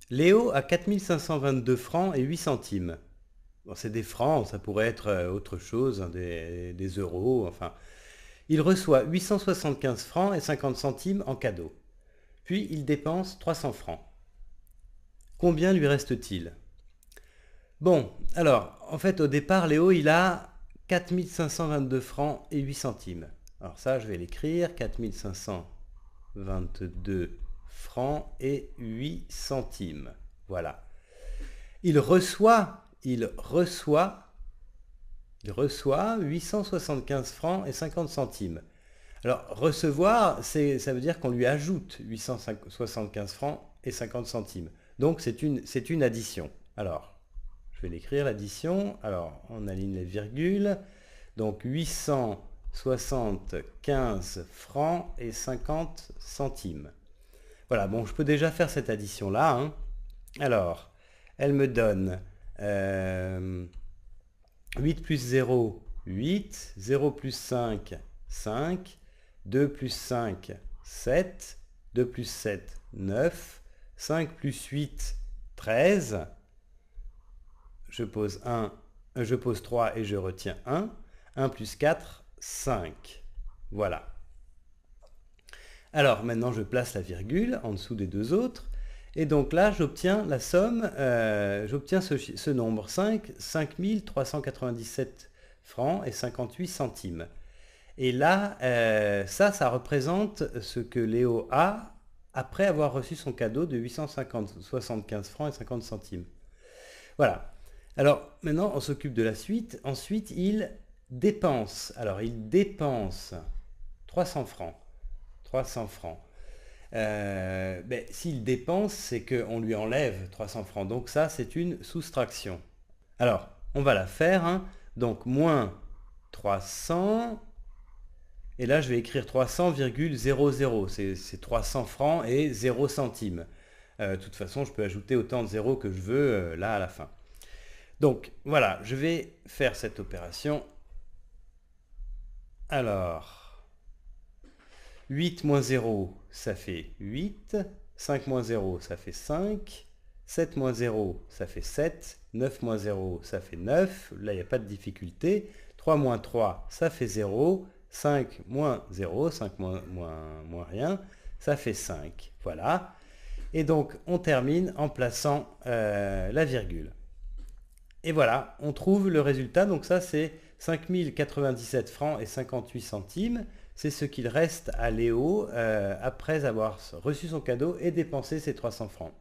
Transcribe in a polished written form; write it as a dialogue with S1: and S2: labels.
S1: Léo a 4522 francs et 8 centimes. Bon, c'est des francs, ça pourrait être autre chose, hein, des euros, enfin. Il reçoit 875 francs et 50 centimes en cadeau. Puis il dépense 300 francs. Combien lui reste-t-il? Bon, alors, en fait, au départ, Léo, il a 4522 francs et 8 centimes. Alors ça, je vais l'écrire, 4522 francs et 8 centimes. Voilà. Il reçoit 875 francs et 50 centimes. Alors, recevoir, ça veut dire qu'on lui ajoute 875 francs et 50 centimes. Donc, c'est une addition. Alors, je vais l'écrire, l'addition. Alors, on aligne les virgules. Donc, 875 francs et 50 centimes. Voilà, bon, je peux déjà faire cette addition-là, hein. Alors, elle me donne 8 plus 0, 8. 0 plus 5, 5. 2 plus 5, 7. 2 plus 7, 9. 5 plus 8, 13. Je pose 3 et je retiens 1. 1 plus 4, 5. Voilà. Alors maintenant je place la virgule en dessous des deux autres. Et donc là j'obtiens la somme, j'obtiens ce nombre 5397 francs et 58 centimes. Et là, ça représente ce que Léo a après avoir reçu son cadeau de 875 francs et 50 centimes. Voilà. Alors maintenant, on s'occupe de la suite. Ensuite, il dépense. Alors, il dépense 300 francs. 300 francs. S'il dépense, c'est qu'on lui enlève 300 francs. Donc ça, c'est une soustraction. Alors, on va la faire, hein. Donc, moins 300. Et là, je vais écrire 300,00. C'est 300 francs et 0 centimes. De toute façon, je peux ajouter autant de zéros que je veux là à la fin. Donc, voilà, je vais faire cette opération. Alors, 8 moins 0, ça fait 8. 5 moins 0, ça fait 5. 7 moins 0, ça fait 7. 9 moins 0, ça fait 9. Là, il n'y a pas de difficulté. 3 moins 3, ça fait 0. 5 moins 0, 5 moins rien, ça fait 5. Voilà. Et donc, on termine en plaçant la virgule. Et voilà, on trouve le résultat. Donc ça, c'est 5097 francs et 58 centimes. C'est ce qu'il reste à Léo après avoir reçu son cadeau et dépensé ses 300 francs.